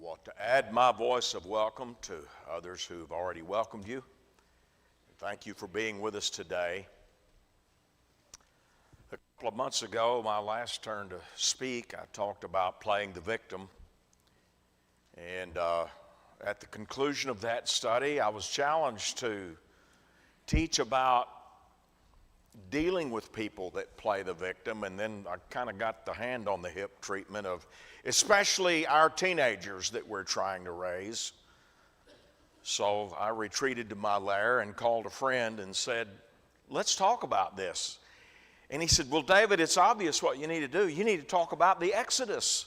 want to add my voice of welcome to others who've already welcomed you. Thank you for being with us today. A couple of months ago, my last turn to speak, I talked about playing the victim. And at the conclusion of that study, I was challenged to teach about dealing with people that play the victim, and then I kind of got the hand on the hip treatment of especially our teenagers that we're trying to raise. So I retreated to my lair and called a friend and said, let's talk about this. And he said, well, David, it's obvious what you need to do. You need to talk about the Exodus.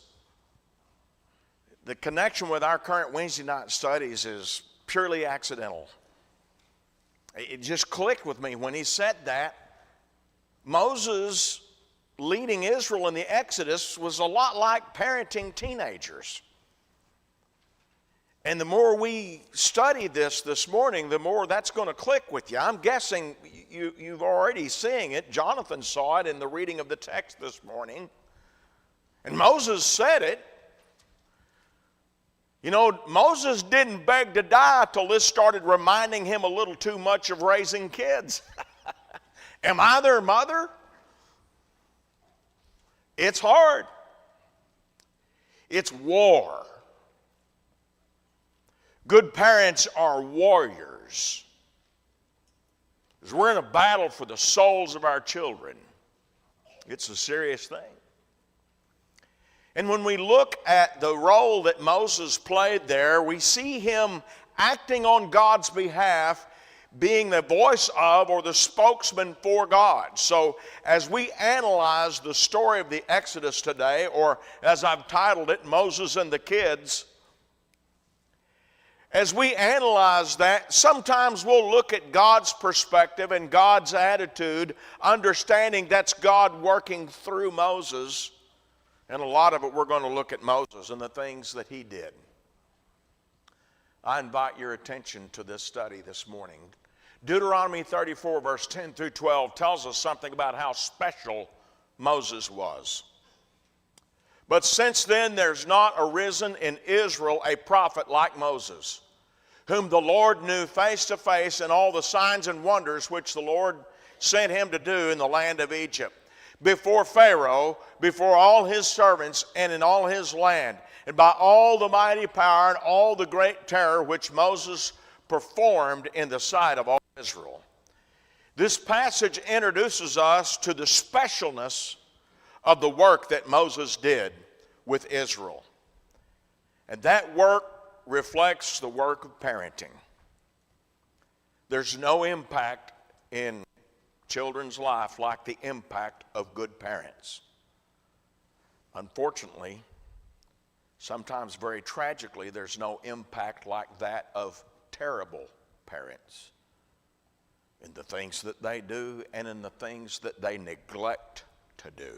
The connection with our current Wednesday night studies is purely accidental. It just clicked with me when he said that. Moses leading Israel in the Exodus was a lot like parenting teenagers. And the more we study this morning, the more that's going to click with you. I'm guessing you've already seen it. Jonathan saw it in the reading of the text this morning. And Moses said it. You know, Moses didn't beg to die till this started reminding him a little too much of raising kids. Am I their mother? It's hard. It's war. Good parents are warriors. Because we're in a battle for the souls of our children. It's a serious thing. And when we look at the role that Moses played there, we see him acting on God's behalf, being the voice of or the spokesman for God. So as we analyze the story of the Exodus today, or as I've titled it, Moses and the Kids, as we analyze that, sometimes we'll look at God's perspective and God's attitude, understanding that's God working through Moses. And a lot of it we're going to look at Moses and the things that he did. I invite your attention to this study this morning. Deuteronomy 34 verse 10 through 12 tells us something about how special Moses was. But since then there's not arisen in Israel a prophet like Moses, whom the Lord knew face to face in all the signs and wonders which the Lord sent him to do in the land of Egypt, before Pharaoh, before all his servants, and in all his land, and by all the mighty power and all the great terror which Moses performed in the sight of all Israel. This passage introduces us to the specialness of the work that Moses did with Israel. And that work reflects the work of parenting. There's no impact in children's life like the impact of good parents. Unfortunately, sometimes very tragically, there's no impact like that of terrible parents in the things that they do and in the things that they neglect to do.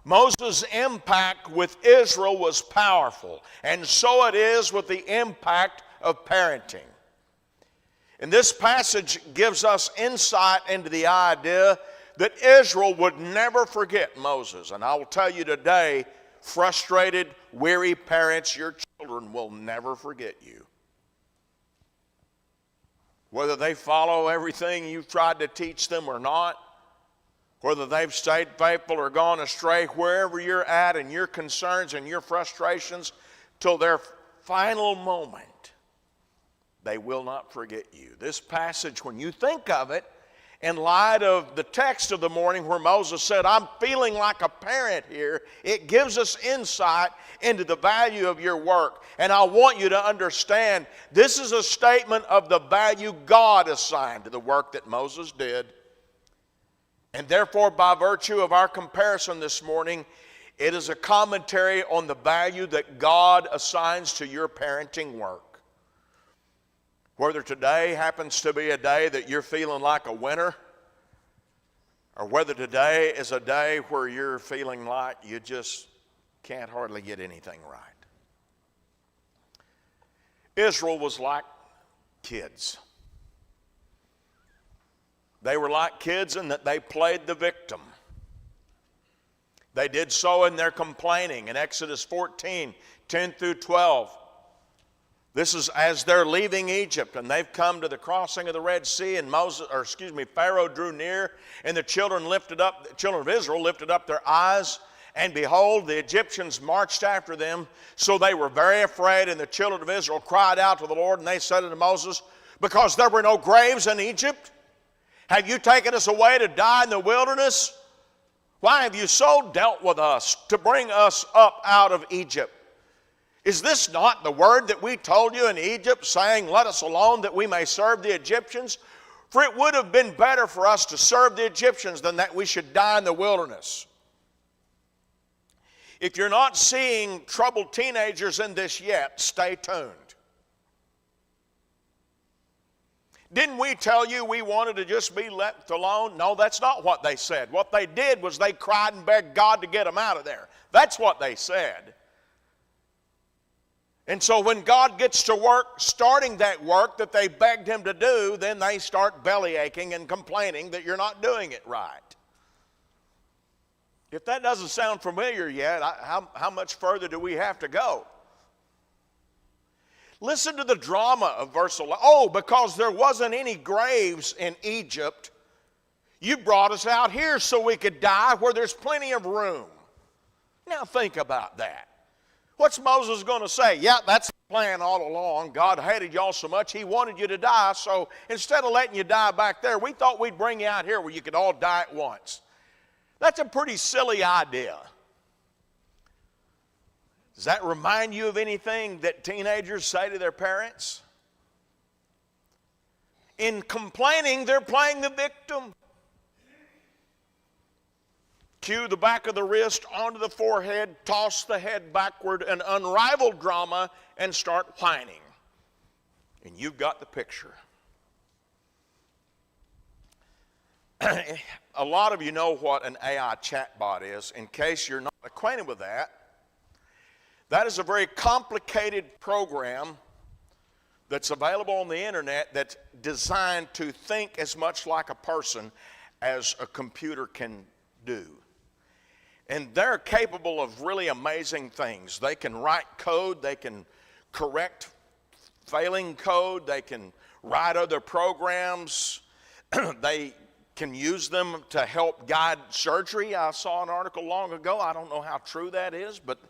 Moses' impact with Israel was powerful, and so it is with the impact of parenting. And this passage gives us insight into the idea that Israel would never forget Moses. And I will tell you today, frustrated, weary parents, your children will never forget you. Whether they follow everything you've tried to teach them or not, whether they've stayed faithful or gone astray, wherever you're at and your concerns and your frustrations, till their final moment, they will not forget you. This passage, when you think of it, in light of the text of the morning where Moses said, I'm feeling like a parent here, it gives us insight into the value of your work. And I want you to understand, this is a statement of the value God assigned to the work that Moses did. And therefore, by virtue of our comparison this morning, it is a commentary on the value that God assigns to your parenting work. Whether today happens to be a day that you're feeling like a winner, or whether today is a day where you're feeling like you just can't hardly get anything right. Israel was like kids. They were like kids in that they played the victim. They did so in their complaining in Exodus 14, 10 through 12. This is as they're leaving Egypt, and they've come to the crossing of the Red Sea, and Pharaoh drew near, and the children of Israel lifted up their eyes, and behold, the Egyptians marched after them. So they were very afraid, and the children of Israel cried out to the Lord, and they said unto Moses, because there were no graves in Egypt, have you taken us away to die in the wilderness? Why have you so dealt with us to bring us up out of Egypt? Is this not the word that we told you in Egypt, saying, let us alone that we may serve the Egyptians? For it would have been better for us to serve the Egyptians than that we should die in the wilderness. If you're not seeing troubled teenagers in this yet, stay tuned. Didn't we tell you we wanted to just be left alone? No, that's not what they said. What they did was they cried and begged God to get them out of there. That's what they said. And so when God gets to work, starting that work that they begged him to do, then they start belly aching and complaining that you're not doing it right. If that doesn't sound familiar yet, how much further do we have to go? Listen to the drama of verse 11. Oh, because there wasn't any graves in Egypt, you brought us out here so we could die where there's plenty of room. Now think about that. What's Moses going to say? Yeah, that's the plan all along. God hated y'all so much, he wanted you to die. So instead of letting you die back there, we thought we'd bring you out here where you could all die at once. That's a pretty silly idea. Does that remind you of anything that teenagers say to their parents? In complaining, they're playing the victim. Cue the back of the wrist onto the forehead, toss the head backward, an unrivaled drama, and start whining. And you've got the picture. A lot of you know what an AI chatbot is. In case you're not acquainted with that, that is a very complicated program that's available on the internet that's designed to think as much like a person as a computer can do. And they're capable of really amazing things. They can write code, they can correct failing code, they can write other programs, they can use them to help guide surgery. I saw an article long ago, I don't know how true that is, but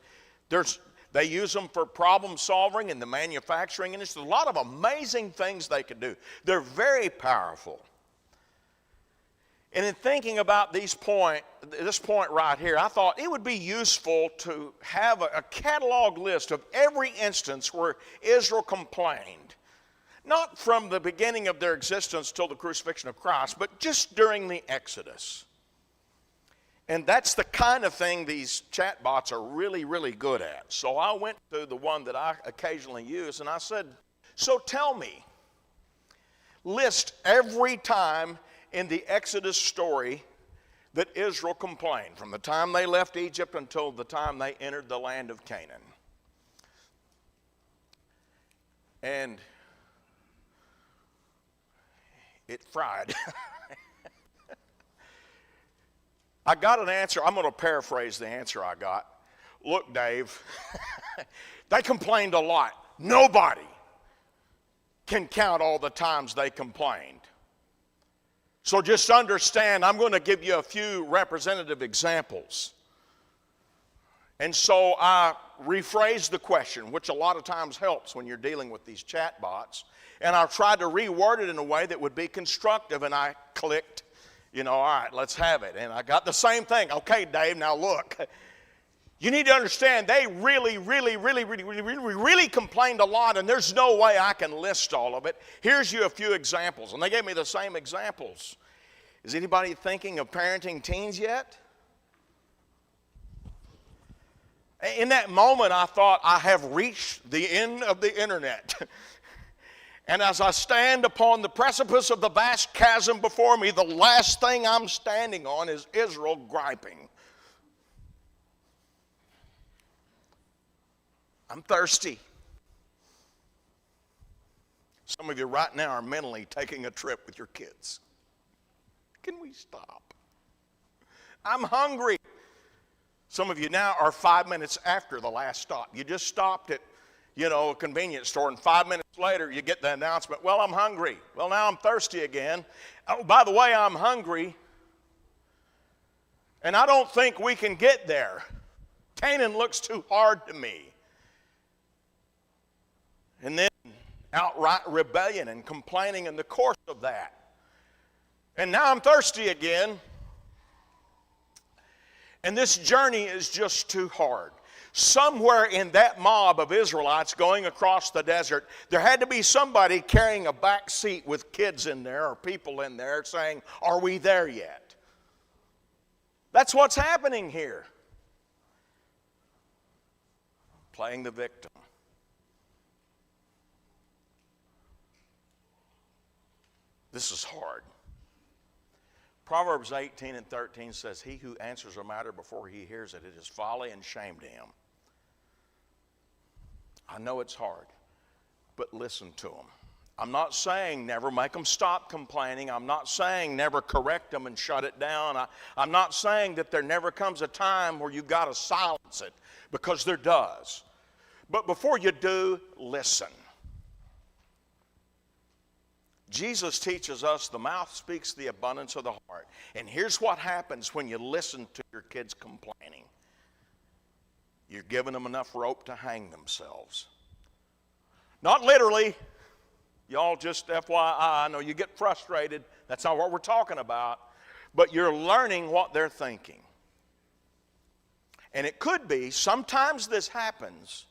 they use them for problem solving in the manufacturing industry. There's a lot of amazing things they can do. They're very powerful. And in thinking about this point right here, I thought it would be useful to have a catalog list of every instance where Israel complained. Not from the beginning of their existence till the crucifixion of Christ, but just during the Exodus. And that's the kind of thing these chatbots are really, really good at. So I went to the one that I occasionally use, and I said, so tell me, list every time in the Exodus story that Israel complained, from the time they left Egypt until the time they entered the land of Canaan. And it fried. I got an answer. I'm going to paraphrase the answer I got. Look, Dave, they complained a lot. Nobody can count all the times they complained. So just understand, I'm going to give you a few representative examples. And so I rephrased the question, which a lot of times helps when you're dealing with these chatbots. And I tried to reword it in a way that would be constructive, and I clicked, all right, let's have it. And I got the same thing. Okay, Dave, now look. You need to understand, they really complained a lot, and there's no way I can list all of it. Here's you a few examples, and they gave me the same examples. Is anybody thinking of parenting teens yet? In that moment, I thought, I have reached the end of the internet. And as I stand upon the precipice of the vast chasm before me, the last thing I'm standing on is Israel griping. I'm thirsty. Some of you right now are mentally taking a trip with your kids. Can we stop? I'm hungry. Some of you now are 5 minutes after the last stop. You just stopped at, a convenience store, and 5 minutes later you get the announcement, well, I'm hungry. Well, now I'm thirsty again. Oh, by the way, I'm hungry. And I don't think we can get there. Canaan looks too hard to me. And then outright rebellion and complaining in the course of that. And now I'm thirsty again. And this journey is just too hard. Somewhere in that mob of Israelites going across the desert, there had to be somebody carrying a back seat with kids in there or people in there saying, are we there yet? That's what's happening here. Playing the victim. This is hard. Proverbs 18 and 13 says, he who answers a matter before he hears it, it is folly and shame to him. I know it's hard, but listen to them. I'm not saying never make them stop complaining. I'm not saying never correct them and shut it down. I'm not saying that there never comes a time where you've got to silence it, because there does. But before you do, listen. Jesus teaches us the mouth speaks the abundance of the heart. And here's what happens when you listen to your kids complaining. You're giving them enough rope to hang themselves. Not literally. Y'all just FYI, I know you get frustrated. That's not what we're talking about. But you're learning what they're thinking. And it could be, sometimes this happens,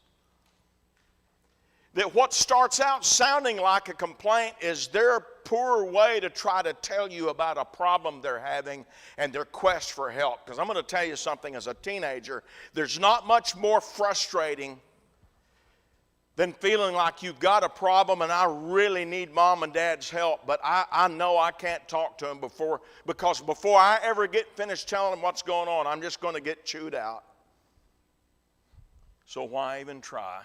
that what starts out sounding like a complaint is their poor way to try to tell you about a problem they're having and their quest for help. Because I'm going to tell you something, as a teenager, there's not much more frustrating than feeling like you've got a problem and I really need mom and dad's help, but I know I can't talk to them because before I ever get finished telling them what's going on, I'm just going to get chewed out. So why even try?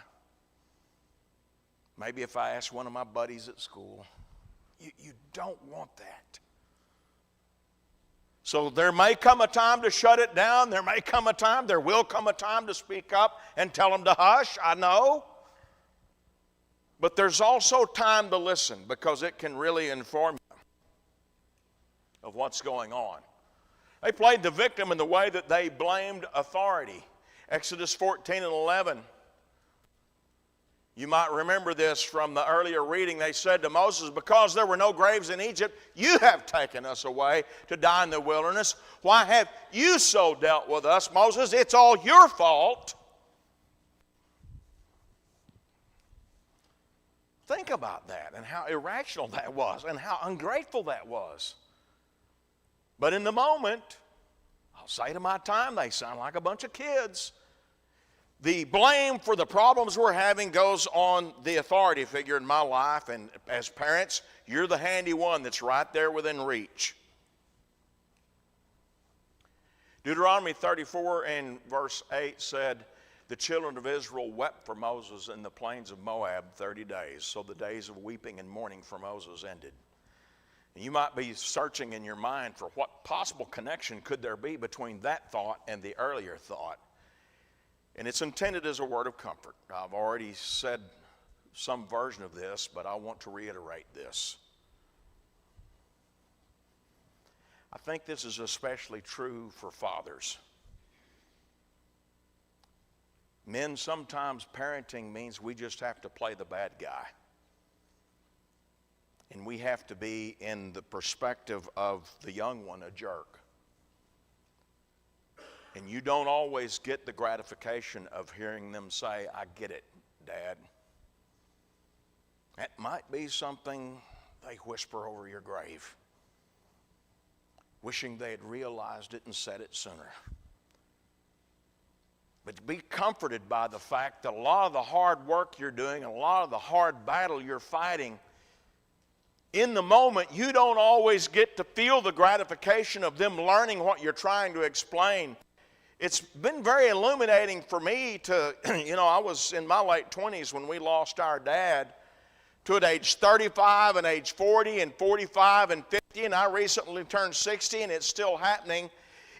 Maybe if I ask one of my buddies at school. You don't want that. So there may come a time to shut it down. There will come a time to speak up and tell them to hush. I know. But there's also time to listen, because it can really inform you of what's going on. They played the victim in the way that they blamed authority. Exodus 14 and 11. You might remember this from the earlier reading. They said to Moses, because there were no graves in Egypt, you have taken us away to die in the wilderness. Why have you so dealt with us, Moses? It's all your fault. Think about that and how irrational that was and how ungrateful that was. But in the moment, I'll say to my time, they sound like a bunch of kids. The blame for the problems we're having goes on the authority figure in my life, and as parents, you're the handy one that's right there within reach. Deuteronomy 34 and verse 8 said, the children of Israel wept for Moses in the plains of Moab 30 days, so the days of weeping and mourning for Moses ended. And you might be searching in your mind for what possible connection could there be between that thought and the earlier thought. And it's intended as a word of comfort. I've already said some version of this, but I want to reiterate this. I think this is especially true for fathers. Men, sometimes parenting means we just have to play the bad guy. And we have to be, in the perspective of the young one, a jerk. And you don't always get the gratification of hearing them say, I get it, Dad. That might be something they whisper over your grave, wishing they had realized it and said it sooner. But be comforted by the fact that a lot of the hard work you're doing and a lot of the hard battle you're fighting, in the moment, you don't always get to feel the gratification of them learning what you're trying to explain. It's been very illuminating for me to, I was in my late 20s when we lost our dad, to at age 35 and age 40 and 45 and 50, and I recently turned 60 and it's still happening.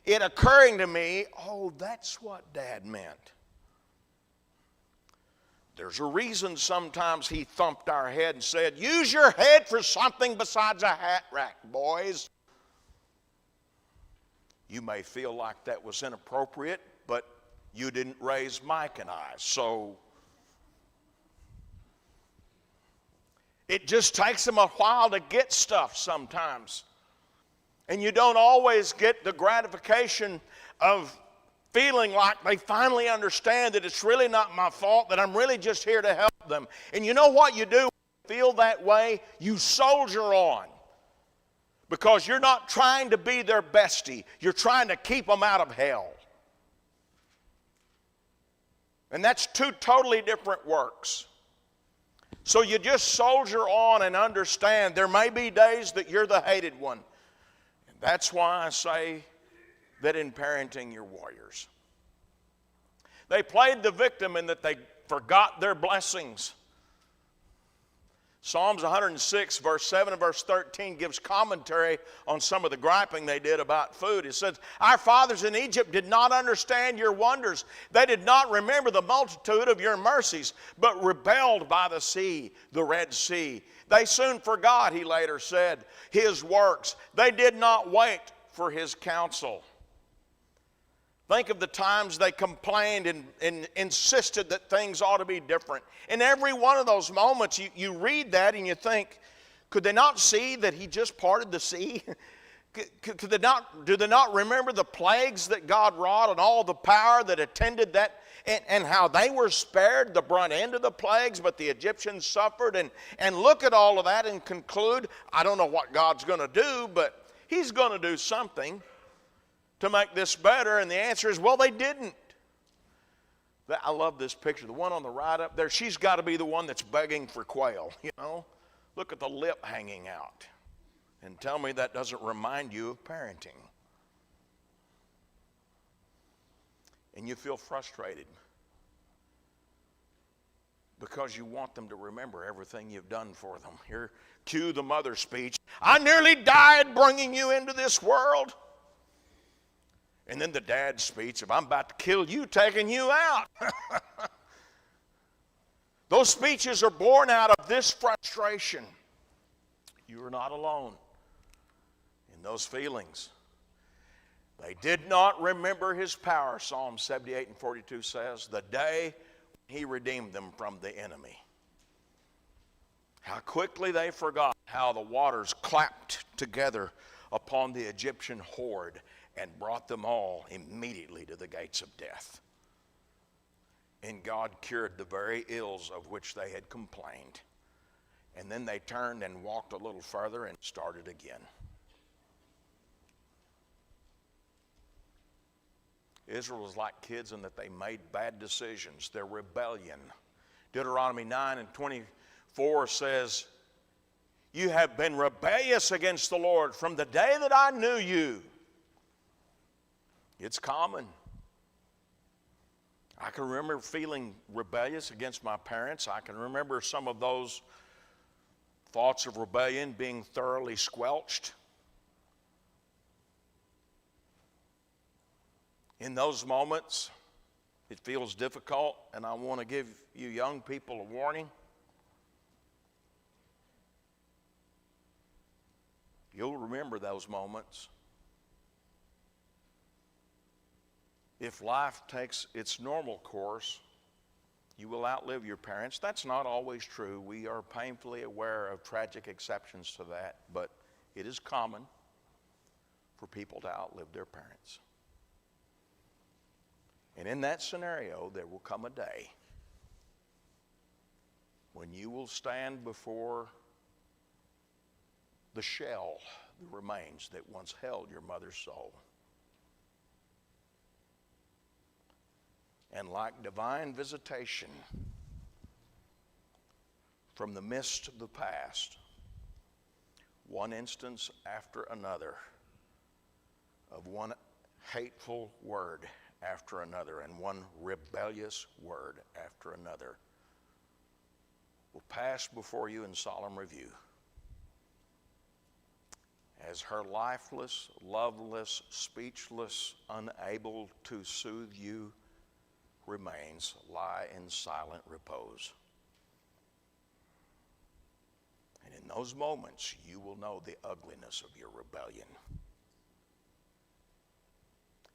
it occurring to me, oh, that's what Dad meant. There's a reason sometimes he thumped our head and said, use your head for something besides a hat rack, boys. You may feel like that was inappropriate, but you didn't raise Mike and I, so it just takes them a while to get stuff sometimes. And you don't always get the gratification of feeling like they finally understand that it's really not my fault, that I'm really just here to help them. And you know what you do when you feel that way? You soldier on. Because you're not trying to be their bestie. You're trying to keep them out of hell. And that's two totally different works. So you just soldier on and understand there may be days that you're the hated one. And that's why I say that in parenting, you're warriors. They played the victim in that they forgot their blessings. Psalms 106, verse 7 and verse 13 gives commentary on some of the griping they did about food. It says, our fathers in Egypt did not understand your wonders. They did not remember the multitude of your mercies, but rebelled by the sea, the Red Sea. They soon forgot, he later said, his works. They did not wait for his counsel. Think of the times they complained and insisted that things ought to be different. In every one of those moments, you read that and you think, could they not see that he just parted the sea? Do they not remember the plagues that God wrought and all the power that attended that, and how they were spared the brunt end of the plagues, but the Egyptians suffered? And look at all of that and conclude, I don't know what God's going to do, but he's going to do something to make this better. And the answer is, well, they didn't. I love this picture. The one on the right up there, she's got to be the one that's begging for quail, you know. Look at the lip hanging out. And tell me that doesn't remind you of parenting. And you feel frustrated because you want them to remember everything you've done for them. Here, cue the mother speech. I nearly died bringing you into this world. And then the dad's speech, if I'm about to kill you, taking you out. Those speeches are born out of this frustration. You are not alone in those feelings. They did not remember his power, Psalm 78 and 42 says, the day he redeemed them from the enemy. How quickly they forgot how the waters clapped together upon the Egyptian horde and brought them all immediately to the gates of death. And God cured the very ills of which they had complained. And then they turned and walked a little further and started again. Israel was like kids in that they made bad decisions. Their rebellion. Deuteronomy 9 and 24 says, you have been rebellious against the Lord from the day that I knew you. It's common. I can remember feeling rebellious against my parents. I can remember some of those thoughts of rebellion being thoroughly squelched. In those moments, it feels difficult, and I want to give you young people a warning. You'll remember those moments. If life takes its normal course, you will outlive your parents. That's not always true. We are painfully aware of tragic exceptions to that, but it is common for people to outlive their parents. And in that scenario, there will come a day when you will stand before the shell, the remains that once held your mother's soul. And like divine visitation from the mist of the past, one instance after another of one hateful word after another and one rebellious word after another will pass before you in solemn review. as her lifeless, loveless, speechless, unable to soothe you remains, lie in silent repose. And in those moments, you will know the ugliness of your rebellion.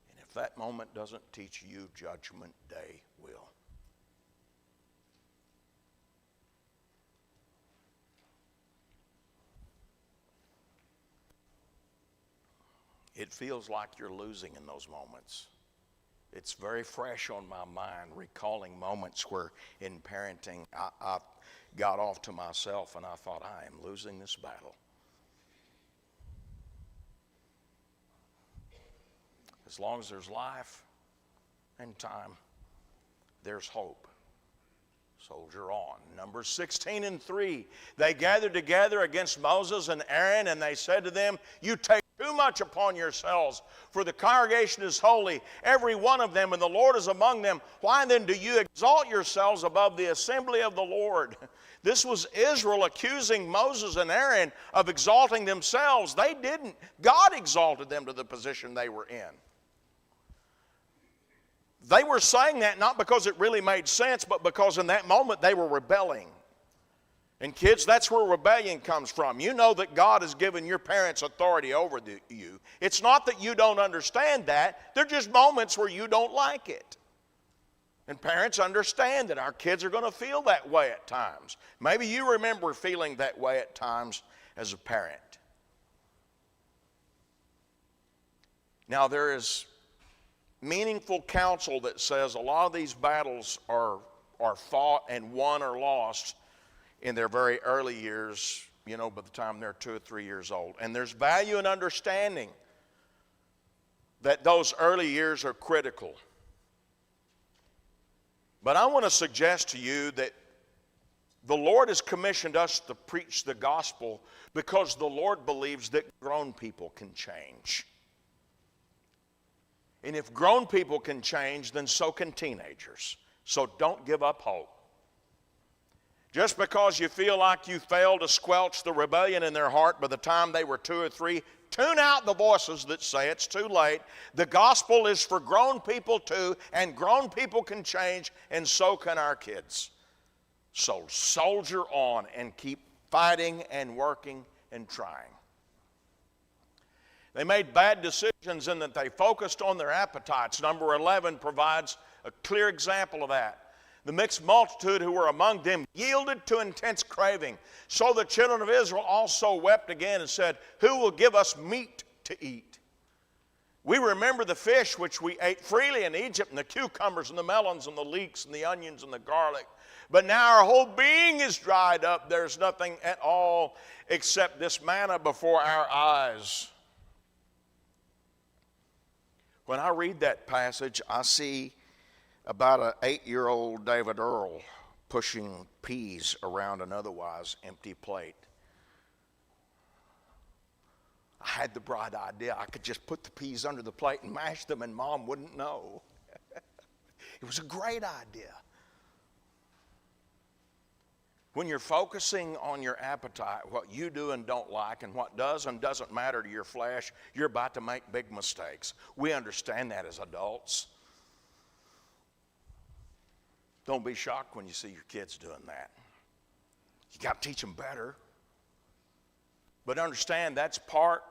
And if that moment doesn't teach you, Judgment Day will. It feels like you're losing in those moments. It's very fresh on my mind, recalling moments where in parenting I got off to myself and I thought, I am losing this battle. As long as there's life and time, there's hope. Soldier on. Numbers 16:3. They gathered together against Moses and Aaron, and they said to them, you take too much upon yourselves, for the congregation is holy, every one of them, and the Lord is among them. Why then do you exalt yourselves above the assembly of the Lord? This was Israel accusing Moses and Aaron of exalting themselves. They didn't. God exalted them to the position they were in. They were saying that not because it really made sense, but because in that moment they were rebelling. And kids, that's where rebellion comes from. You know that God has given your parents authority over you. It's not that you don't understand that. They're just moments where you don't like it. And parents understand that our kids are going to feel that way at times. Maybe you remember feeling that way at times as a parent. Now there is meaningful counsel that says a lot of these battles are fought and won or lost in their very early years, by the time they're 2 or 3 years old. And there's value in understanding that those early years are critical. But I want to suggest to you that the Lord has commissioned us to preach the gospel because the Lord believes that grown people can change. And if grown people can change, then so can teenagers. So don't give up hope. Just because you feel like you failed to squelch the rebellion in their heart by the time they were 2 or 3, tune out the voices that say it's too late. The gospel is for grown people too, and grown people can change, and so can our kids. So soldier on and keep fighting and working and trying. They made bad decisions in that they focused on their appetites. Number 11 provides a clear example of that. The mixed multitude who were among them yielded to intense craving. So the children of Israel also wept again and said, who will give us meat to eat? We remember the fish which we ate freely in Egypt, and the cucumbers and the melons and the leeks and the onions and the garlic. But now our whole being is dried up. There's nothing at all except this manna before our eyes. When I read that passage, I see about an 8-year-old David Earl pushing peas around an otherwise empty plate. I had the bright idea I could just put the peas under the plate and mash them and Mom wouldn't know. It was a great idea. When you're focusing on your appetite, what you do and don't like, and what does and doesn't matter to your flesh, you're about to make big mistakes. We understand that as adults. Don't be shocked when you see your kids doing that. You got to teach them better. But understand that's part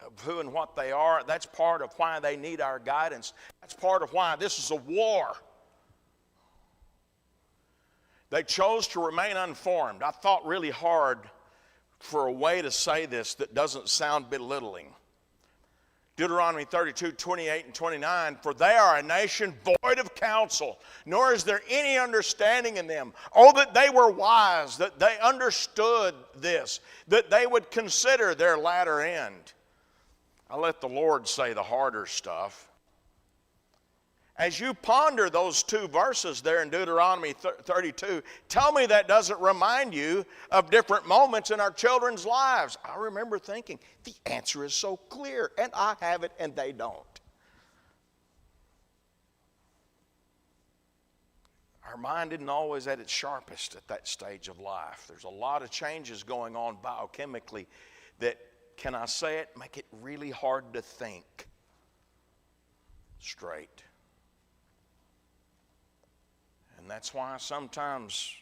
of who and what they are. That's part of why they need our guidance. That's part of why this is a war. They chose to remain unformed. I thought really hard for a way to say this that doesn't sound belittling. Deuteronomy 32:28 and 29, for they are a nation void of counsel, nor is there any understanding in them. Oh, that they were wise, that they understood this, that they would consider their latter end. I let the Lord say the harder stuff. As you ponder those 2 verses there in Deuteronomy 32, tell me that doesn't remind you of different moments in our children's lives. I remember thinking, the answer is so clear, and I have it and they don't. Our mind isn't always at its sharpest at that stage of life. There's a lot of changes going on biochemically that can I say it, make it really hard to think straight. And that's why sometimes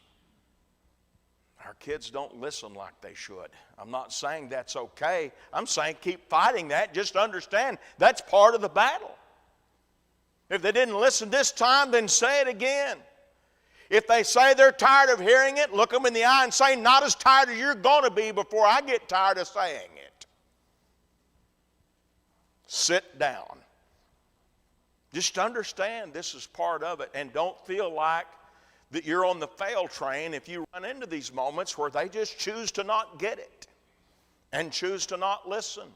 our kids don't listen like they should. I'm not saying that's okay. I'm saying keep fighting that. Just understand that's part of the battle. If they didn't listen this time, then say it again. If they say they're tired of hearing it, look them in the eye and say, not as tired as you're going to be before I get tired of saying it. Sit down. Just understand this is part of it, and don't feel like that you're on the fail train if you run into these moments where they just choose to not get it and choose to not listen.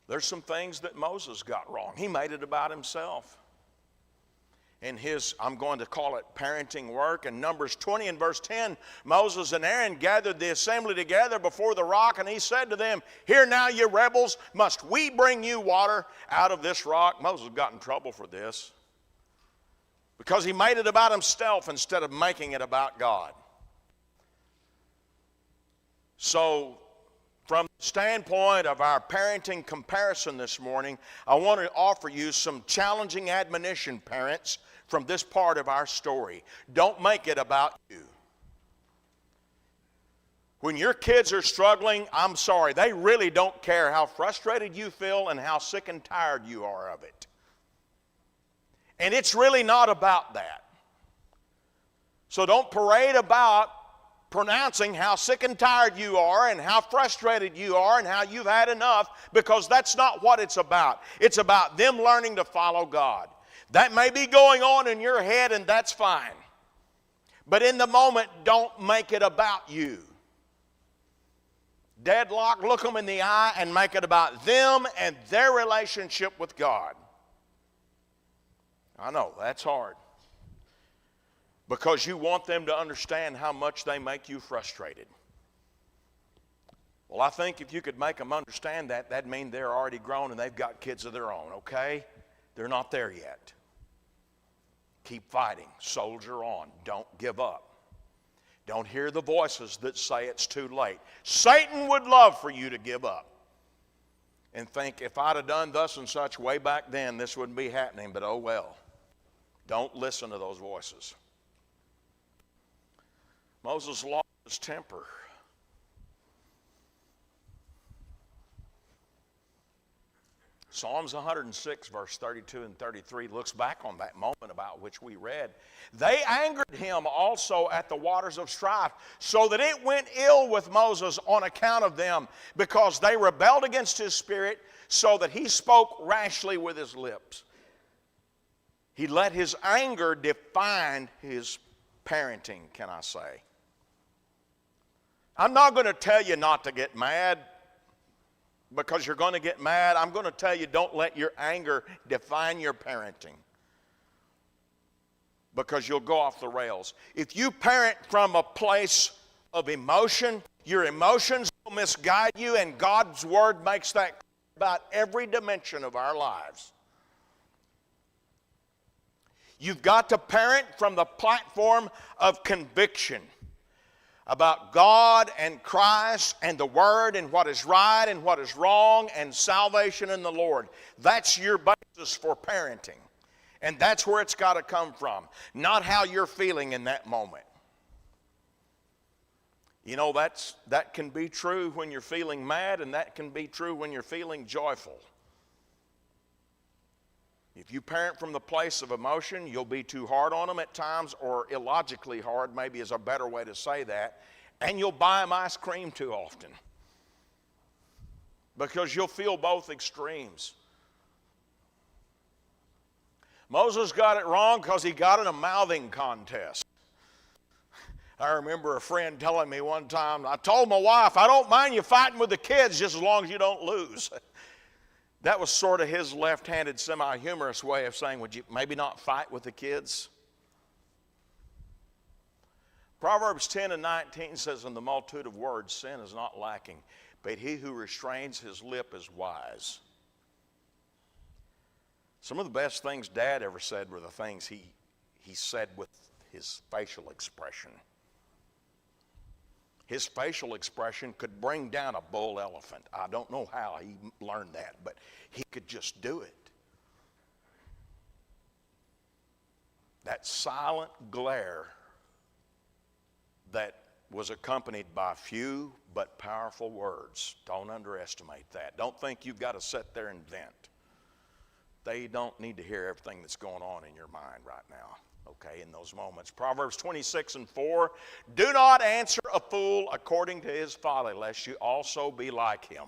There's some things that Moses got wrong. He made it about himself. In his, I'm going to call it parenting work, in Numbers 20 and verse 10, Moses and Aaron gathered the assembly together before the rock, and he said to them, "Hear now, you rebels, must we bring you water out of this rock?" Moses got in trouble for this because he made it about himself instead of making it about God. So, from the standpoint of our parenting comparison this morning, I want to offer you some challenging admonition, parents, from this part of our story. Don't make it about you. When your kids are struggling, I'm sorry, they really don't care how frustrated you feel and how sick and tired you are of it. And it's really not about that. So don't parade about pronouncing how sick and tired you are and how frustrated you are and how you've had enough, because that's not what it's about. It's about them learning to follow God. That may be going on in your head, and that's fine. But in the moment, don't make it about you. Deadlock, look them in the eye and make it about them and their relationship with God. I know, that's hard. Because you want them to understand how much they make you frustrated. Well, I think if you could make them understand that, that'd mean they're already grown and they've got kids of their own, okay? They're not there yet. Keep fighting. Soldier on. Don't give up. Don't hear the voices that say it's too late. Satan would love for you to give up and think, if I'd have done thus and such way back then, this wouldn't be happening, but oh well. Don't listen to those voices. Moses lost his temper. Psalms 106, verse 32 and 33 looks back on that moment about which we read. They angered him also at the waters of strife, so that it went ill with Moses on account of them, because they rebelled against his spirit, so that he spoke rashly with his lips. He let his anger define his parenting, can I say. I'm not going to tell you not to get mad, because you're going to get mad. I'm going to tell you, don't let your anger define your parenting, because you'll go off the rails. If you parent from a place of emotion, your emotions will misguide you, and God's Word makes that clear about every dimension of our lives. You've got to parent from the platform of conviction about God and Christ and the Word and what is right and what is wrong and salvation in the Lord. That's your basis for parenting. And that's where it's got to come from, not how you're feeling in that moment. You know, that can be true when you're feeling mad, and that can be true when you're feeling joyful. If you parent from the place of emotion, you'll be too hard on them at times, or illogically hard, maybe is a better way to say that, and you'll buy them ice cream too often, because you'll feel both extremes. Moses got it wrong because he got in a mouthing contest. I remember a friend telling me one time, I told my wife, I don't mind you fighting with the kids just as long as you don't lose. That was sort of his left-handed, semi-humorous way of saying, would you maybe not fight with the kids? Proverbs 10 and 19 says, in the multitude of words, sin is not lacking, but he who restrains his lip is wise. Some of the best things Dad ever said were the things he said with his facial expression. His facial expression could bring down a bull elephant. I don't know how he learned that, but he could just do it. That silent glare that was accompanied by few but powerful words. Don't underestimate that. Don't think you've got to sit there and vent. They don't need to hear everything that's going on in your mind right now, okay, in those moments. Proverbs 26:4, do not answer a fool according to his folly, lest you also be like him.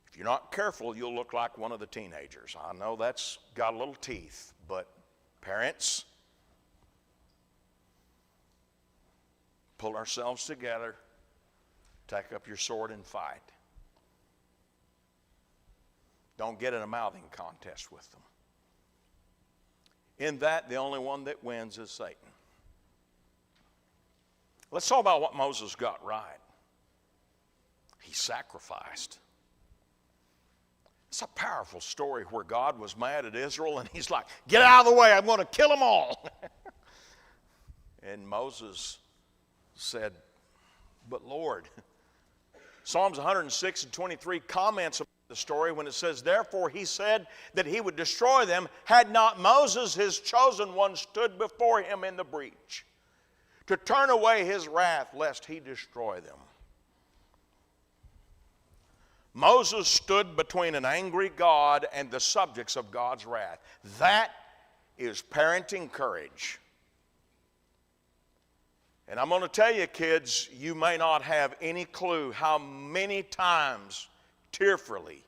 If you're not careful, you'll look like one of the teenagers. I know that's got a little teeth, but parents, pull ourselves together, take up your sword and fight. Don't get in a mouthing contest with them. In that, the only one that wins is Satan. Let's talk about what Moses got right. He sacrificed. It's a powerful story where God was mad at Israel and he's like, get out of the way, I'm going to kill them all. And Moses said, but Lord, Psalms 106:23 comments about the story when it says, therefore he said that he would destroy them, had not Moses, his chosen one, stood before him in the breach to turn away his wrath lest he destroy them. Moses stood between an angry God and the subjects of God's wrath. That is parenting courage. And I'm going to tell you, kids, you may not have any clue how many times tearfully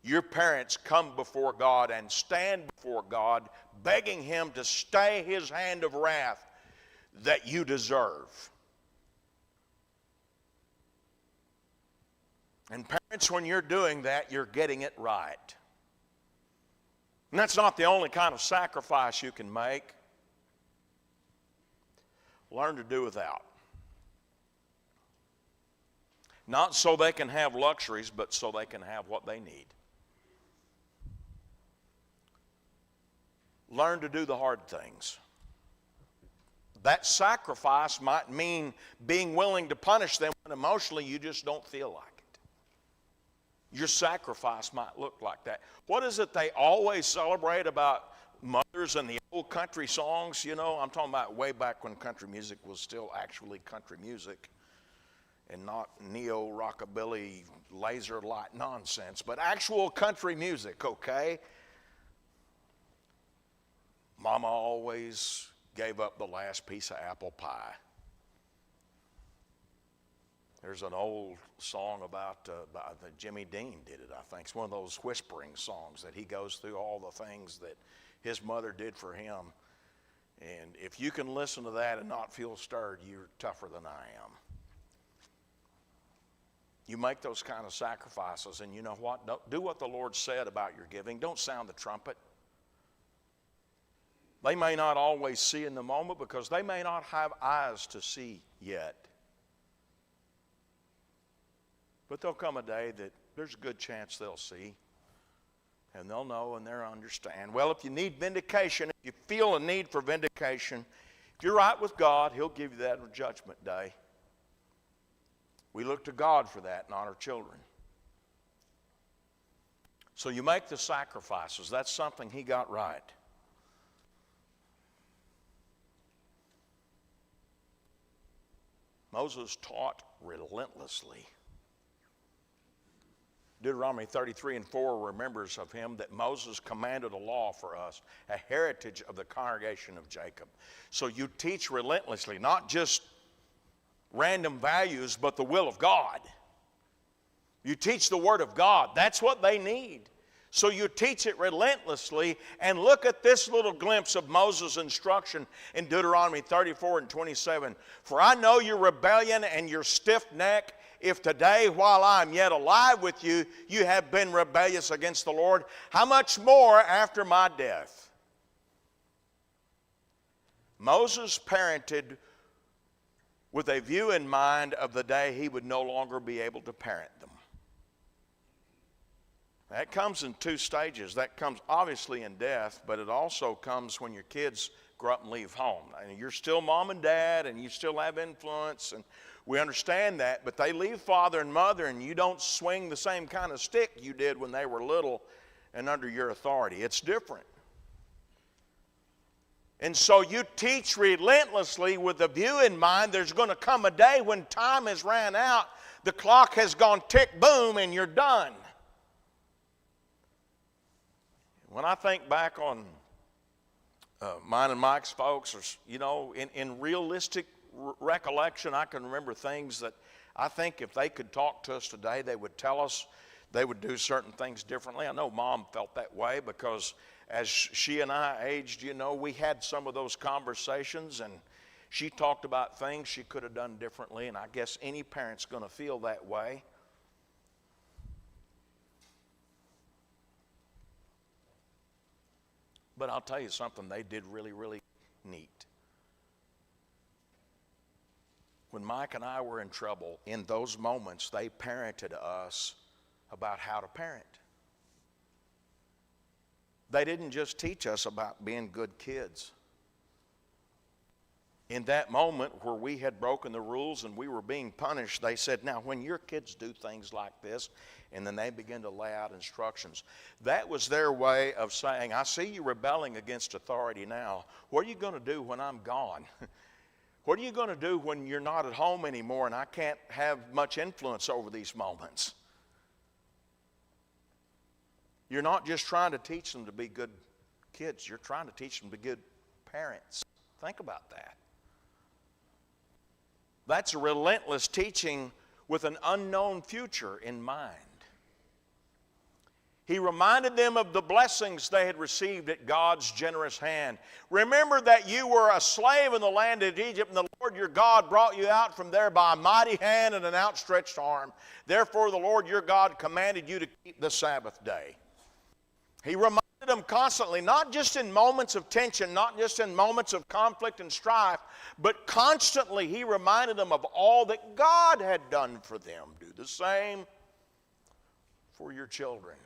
your parents come before God and stand before God begging him to stay his hand of wrath that you deserve. And parents, when you're doing that, you're getting it right. And that's not the only kind of sacrifice you can make. Learn to do without. Not so they can have luxuries, but so they can have what they need. Learn to do the hard things. That sacrifice might mean being willing to punish them when emotionally you just don't feel like it. Your sacrifice might look like that. What is it they always celebrate about mothers and the old country songs? You know, I'm talking about way back when country music was still actually country music and not neo-rockabilly laser light nonsense, but actual country music, okay? Mama always gave up the last piece of apple pie. There's an old song about Jimmy Dean did it, I think. It's one of those whispering songs that he goes through all the things that his mother did for him. And if you can listen to that and not feel stirred, you're tougher than I am. You make those kind of sacrifices, and you know what? Do what the Lord said about your giving. Don't sound the trumpet. They may not always see in the moment because they may not have eyes to see yet. But there'll come a day that there's a good chance they'll see. And they'll know and they'll understand. Well, if you need vindication, if you feel a need for vindication, if you're right with God, He'll give you that on Judgment Day. We look to God for that, not our children. So you make the sacrifices. That's something He got right. Moses taught relentlessly. Deuteronomy 33:4 remembers of him that Moses commanded a law for us, a heritage of the congregation of Jacob. So you teach relentlessly, not just random values, but the will of God. You teach the Word of God. That's what they need. So you teach it relentlessly, and look at this little glimpse of Moses' instruction in Deuteronomy 34:27. For I know your rebellion and your stiff neck. If today, while I am yet alive with you, you have been rebellious against the Lord, how much more after my death? Moses parented with a view in mind of the day he would no longer be able to parent them. That comes in two stages. That comes obviously in death, but it also comes when your kids grow up and leave home. And you're still mom and dad, and you still have influence. And We understand that, but they leave father and mother, and you don't swing the same kind of stick you did when they were little and under your authority. It's different. And so you teach relentlessly with the view in mind there's going to come a day when time has ran out, the clock has gone tick, boom, and you're done. When I think back on mine and Mike's folks, or, in realistic recollection, I can remember things that I think if they could talk to us today, they would tell us they would do certain things differently. I know Mom felt that way because as she and I aged, we had some of those conversations, and she talked about things she could have done differently, and I guess any parent's going to feel that way. But I'll tell you something they did really, really neat. When Mike and I were in trouble, in those moments, they parented us about how to parent. They didn't just teach us about being good kids. In that moment where we had broken the rules and we were being punished, they said, now when your kids do things like this, and then they begin to lay out instructions. That was their way of saying, I see you rebelling against authority now. What are you going to do when I'm gone? What are you going to do when you're not at home anymore and I can't have much influence over these moments? You're not just trying to teach them to be good kids. You're trying to teach them to be good parents. Think about that. That's a relentless teaching with an unknown future in mind. He reminded them of the blessings they had received at God's generous hand. Remember that you were a slave in the land of Egypt, and the Lord your God brought you out from there by a mighty hand and an outstretched arm. Therefore the Lord your God commanded you to keep the Sabbath day. He reminded them constantly, not just in moments of tension, not just in moments of conflict and strife, but constantly he reminded them of all that God had done for them. Do the same for your children.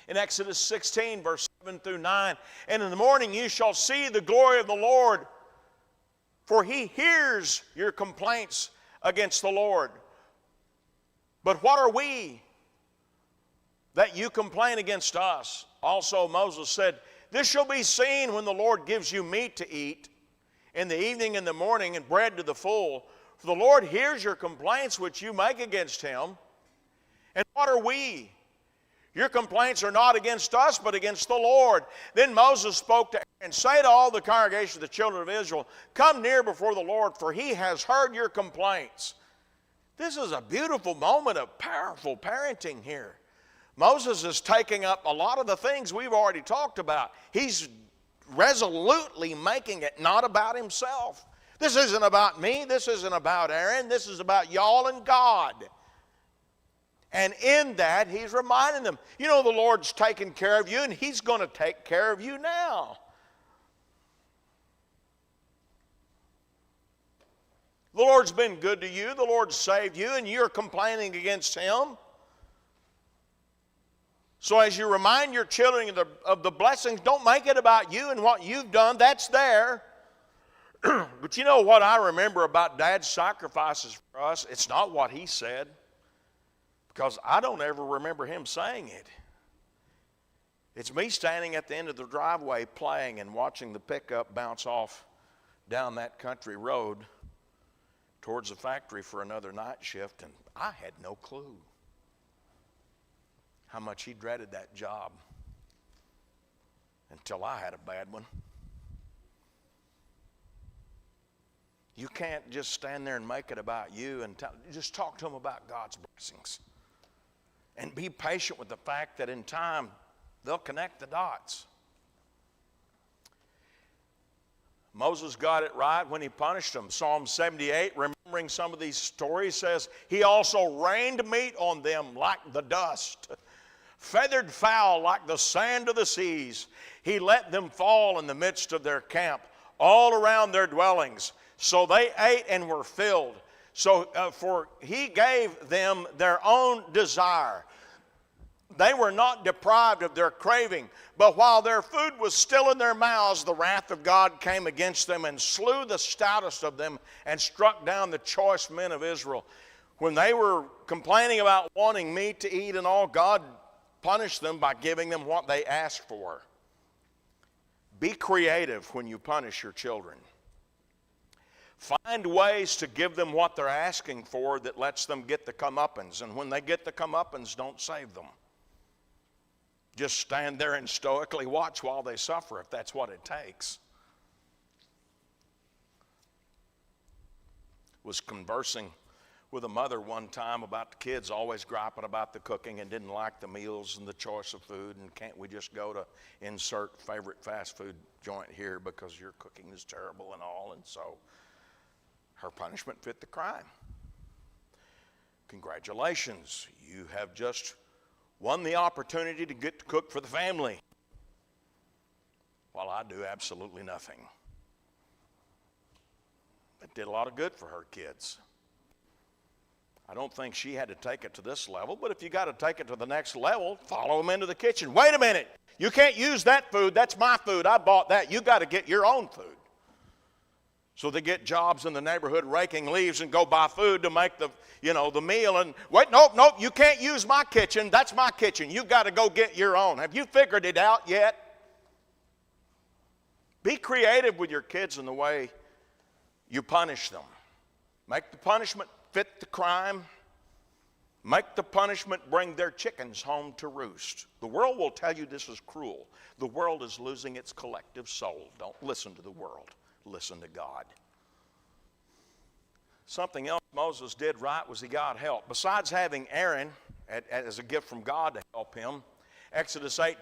In Exodus 16, verse 7 through 9, and in the morning you shall see the glory of the Lord, for he hears your complaints against the Lord. But what are we that you complain against us? Also Moses said, this shall be seen when the Lord gives you meat to eat in the evening and the morning, and bread to the full. For the Lord hears your complaints which you make against him. And what are we? Your complaints are not against us, but against the Lord. Then Moses spoke to Aaron, say to all the congregation of the children of Israel, come near before the Lord, for he has heard your complaints. This is a beautiful moment of powerful parenting here. Moses is taking up a lot of the things we've already talked about. He's resolutely making it not about himself. This isn't about me. This isn't about Aaron. This is about y'all and God. And in that, he's reminding them, the Lord's taking care of you, and he's going to take care of you now. The Lord's been good to you. The Lord saved you, and you're complaining against him. So as you remind your children of the blessings, don't make it about you and what you've done. That's there. But you know what I remember about Dad's sacrifices for us? It's not what he said, because I don't ever remember him saying it. It's me standing at the end of the driveway playing and watching the pickup bounce off down that country road towards the factory for another night shift, and I had no clue how much he dreaded that job until I had a bad one. You can't just stand there and make it about you, and just talk to them about God's blessings. And be patient with the fact that in time, they'll connect the dots. Moses got it right when he punished them. Psalm 78, remembering some of these stories, says, he also rained meat on them like the dust, feathered fowl like the sand of the seas. He let them fall in the midst of their camp, all around their dwellings. So they ate and were filled. For he gave them their own desire. They were not deprived of their craving, but while their food was still in their mouths, the wrath of God came against them and slew the stoutest of them and struck down the choice men of Israel. When they were complaining about wanting meat to eat and all, God punished them by giving them what they asked for. Be creative when you punish your children. Find ways to give them what they're asking for that lets them get the comeuppance. And when they get the comeuppance, don't save them. Just stand there and stoically watch while they suffer if that's what it takes. Was conversing with a mother one time about the kids always griping about the cooking and didn't like the meals and the choice of food, and can't we just go to insert favorite fast food joint here because your cooking is terrible and all. And so her punishment fit the crime. Congratulations, you have just won the opportunity to get to cook for the family, while I do absolutely nothing. It did a lot of good for her kids. I don't think she had to take it to this level, but if you got to take it to the next level, follow them into the kitchen. Wait a minute, you can't use that food. That's my food. I bought that. You got to get your own food. So they get jobs in the neighborhood raking leaves and go buy food to make the meal. And wait, nope, you can't use my kitchen. That's my kitchen. You got to go get your own. Have you figured it out yet? Be creative with your kids in the way you punish them. Make the punishment fit the crime. Make the punishment bring their chickens home to roost. The world will tell you this is cruel. The world is losing its collective soul. Don't listen to the world. Listen to God. Something else Moses did right was he got help. Besides having Aaron as a gift from God to help him, Exodus 18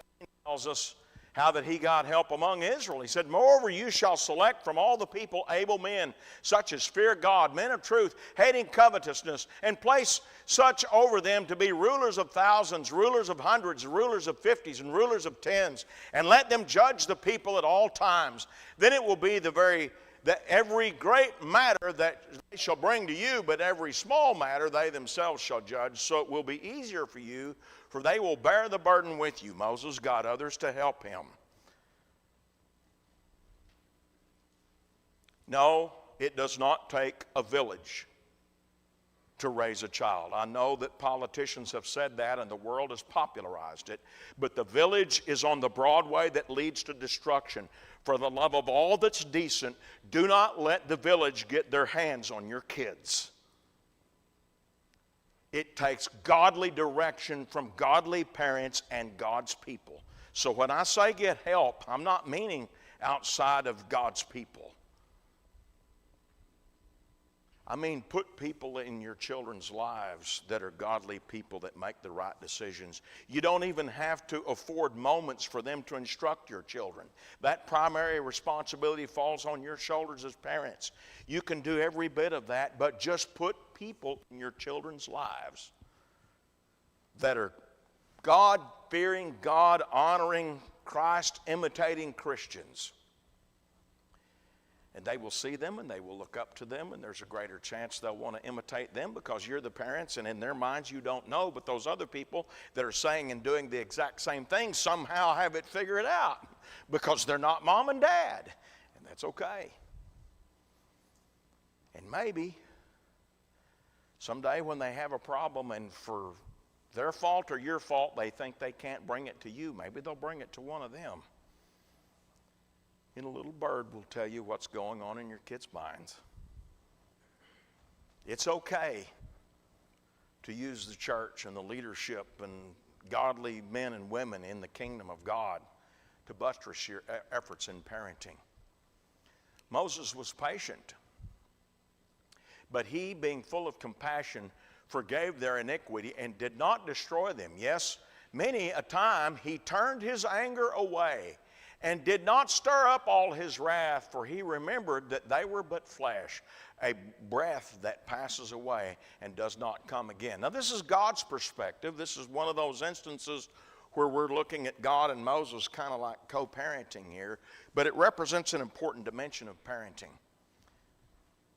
tells us how that he got help among Israel. He said, moreover, you shall select from all the people able men, such as fear God, men of truth, hating covetousness, and place such over them to be rulers of thousands, rulers of hundreds, rulers of 50s, and rulers of 10s, and let them judge the people at all times. Then it will be that every great matter that they shall bring to you, but every small matter they themselves shall judge. So it will be easier for you, for they will bear the burden with you. Moses got others to help him. No, it does not take a village to raise a child. I know that politicians have said that and the world has popularized it, but the village is on the broad way that leads to destruction. For the love of all that's decent, do not let the village get their hands on your kids. It takes godly direction from godly parents and God's people. So when I say get help, I'm not meaning outside of God's people. I mean, put people in your children's lives that are godly people that make the right decisions. You don't even have to afford moments for them to instruct your children. That primary responsibility falls on your shoulders as parents. You can do every bit of that, but just put people in your children's lives that are God-fearing, God-honoring, Christ-imitating Christians. And they will see them and they will look up to them, and there's a greater chance they'll want to imitate them because you're the parents, and in their minds you don't know, but those other people that are saying and doing the exact same thing somehow have it figured out because they're not mom and dad, and that's okay. And maybe someday when they have a problem and for their fault or your fault they think they can't bring it to you, maybe they'll bring it to one of them. And a little bird will tell you what's going on in your kids' minds. It's okay to use the church and the leadership and godly men and women in the kingdom of God to buttress your efforts in parenting. Moses was patient, but he, being full of compassion, forgave their iniquity and did not destroy them. Yes, many a time he turned his anger away and did not stir up all his wrath, for he remembered that they were but flesh, a breath that passes away and does not come again. Now this is God's perspective. This is one of those instances where we're looking at God and Moses kind of like co-parenting here, but it represents an important dimension of parenting.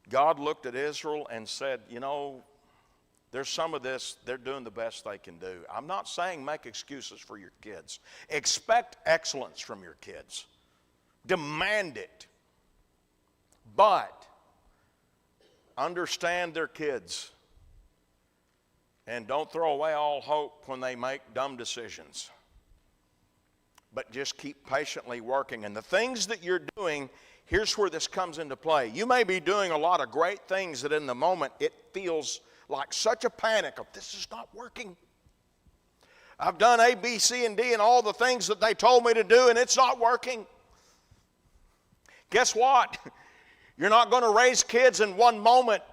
God looked at Israel and said, there's some of this, they're doing the best they can do. I'm not saying make excuses for your kids. Expect excellence from your kids. Demand it. But understand their kids. And don't throw away all hope when they make dumb decisions. But just keep patiently working. And the things that you're doing, here's where this comes into play. You may be doing a lot of great things that in the moment it feels like such a panic of this is not working. I've done A, B, C, and D and all the things that they told me to do and it's not working. Guess what? You're not going to raise kids in one moment,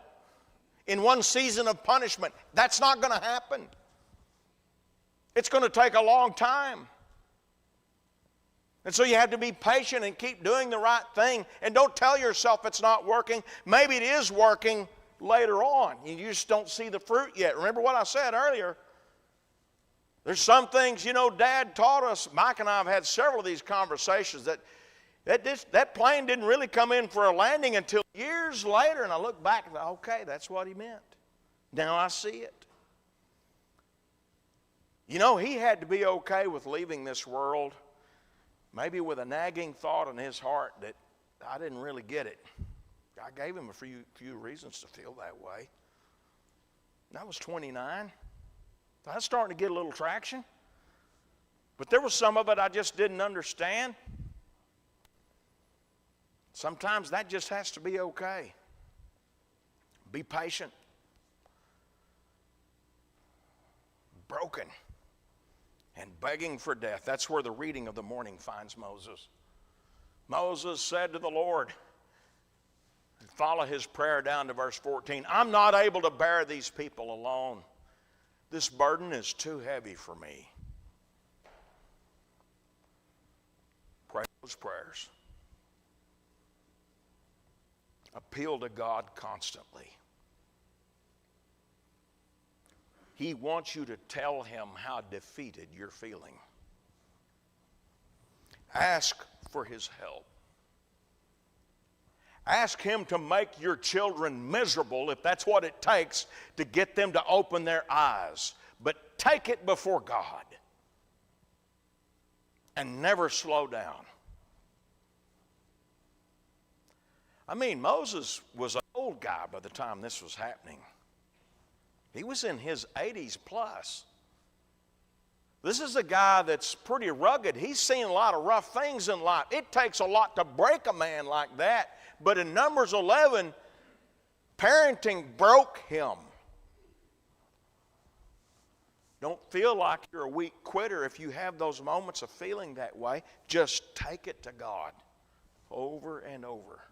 in one season of punishment. That's not going to happen. It's going to take a long time. And so you have to be patient and keep doing the right thing. And don't tell yourself it's not working. Maybe it is working later on. You just don't see the fruit yet. Remember what I said earlier. There's some things, Dad taught us. Mike and I have had several of these conversations that plane didn't really come in for a landing until years later. And I look back and thought, okay, that's what he meant. Now I see it. He had to be okay with leaving this world, maybe with a nagging thought in his heart that I didn't really get it. I gave him a few reasons to feel that way. And I was 29. I was starting to get a little traction. But there was some of it I just didn't understand. Sometimes that just has to be okay. Be patient. Broken. And begging for death. That's where the reading of the morning finds Moses. Moses said to the Lord, follow his prayer down to verse 14, I'm not able to bear these people alone. This burden is too heavy for me. Pray those prayers. Appeal to God constantly. He wants you to tell him how defeated you're feeling. Ask for his help. Ask him to make your children miserable if that's what it takes to get them to open their eyes. But take it before God. And never slow down. Moses was an old guy by the time this was happening. He was in his 80s plus. This is a guy that's pretty rugged. He's seen a lot of rough things in life. It takes a lot to break a man like that. But in Numbers 11, parenting broke him. Don't feel like you're a weak quitter if you have those moments of feeling that way. Just take it to God over and over.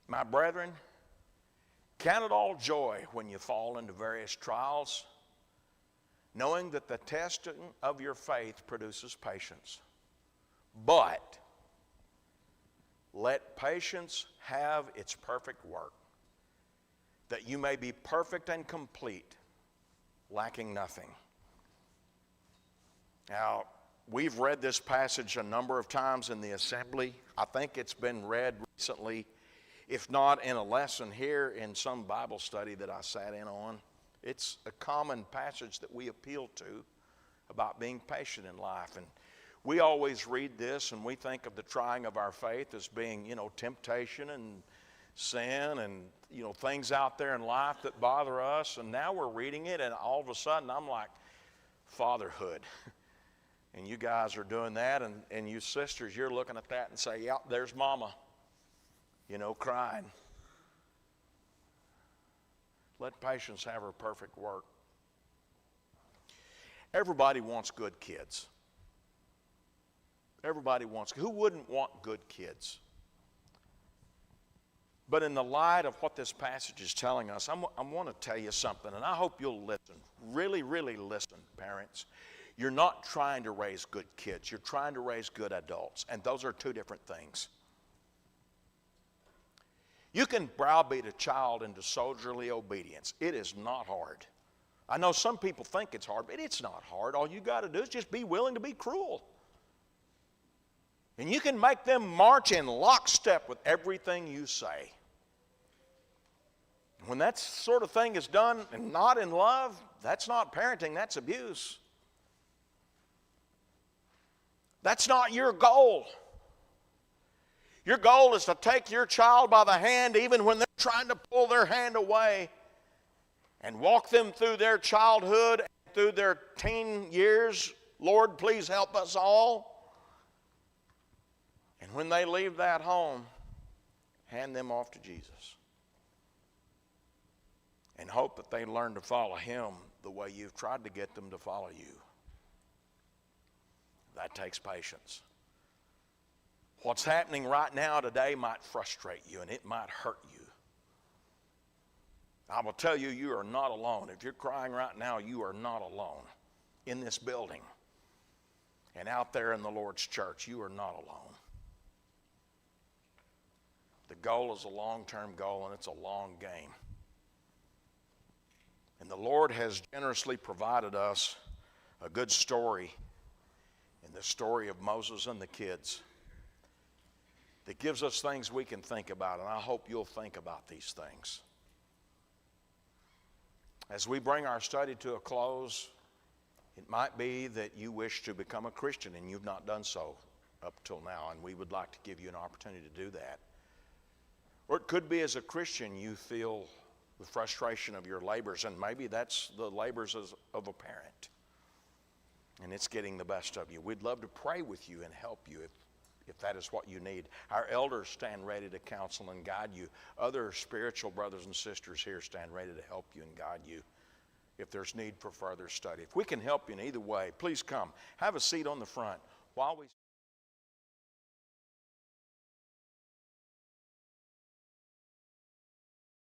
My brethren, count it all joy when you fall into various trials, knowing that the testing of your faith produces patience. But let patience have its perfect work, that you may be perfect and complete, lacking nothing. Now, we've read this passage a number of times in the assembly. I think it's been read recently, if not in a lesson here in some Bible study that I sat in on. It's a common passage that we appeal to about being patient in life. And we always read this and we think of the trying of our faith as being, temptation and sin and, things out there in life that bother us. And now we're reading it and all of a sudden I'm like, fatherhood. And you guys are doing that and you sisters, you're looking at that and say, yeah, there's mama, crying. Let patience have her perfect work. Everybody wants good kids. Who wouldn't want good kids? But in the light of what this passage is telling us, I want to tell you something, and I hope you'll listen. Really, really listen, parents. You're not trying to raise good kids. You're trying to raise good adults, and those are two different things. You can browbeat a child into soldierly obedience. It is not hard. I know some people think it's hard, but it's not hard. All you got to do is just be willing to be cruel. And you can make them march in lockstep with everything you say. When that sort of thing is done and not in love, that's not parenting, that's abuse. That's not your goal. Your goal is to take your child by the hand even when they're trying to pull their hand away and walk them through their childhood and through their teen years. Lord, please help us all. And when they leave that home, hand them off to Jesus. And hope that they learn to follow Him the way you've tried to get them to follow you. That takes patience. What's happening right now today might frustrate you and it might hurt you. I will tell you, you are not alone. If you're crying right now, you are not alone. In this building and out there in the Lord's church, you are not alone. The goal is a long-term goal and it's a long game. And the Lord has generously provided us a good story in the story of Moses and the kids that gives us things we can think about, and I hope you'll think about these things. As we bring our study to a close, it might be that you wish to become a Christian and you've not done so up till now, and we would like to give you an opportunity to do that. Or it could be as a Christian you feel the frustration of your labors, and maybe that's the labors of a parent, and it's getting the best of you. We'd love to pray with you and help you if that is what you need. Our elders stand ready to counsel and guide you. Other spiritual brothers and sisters here stand ready to help you and guide you if there's need for further study. If we can help you in either way, please come. Have a seat on the front while we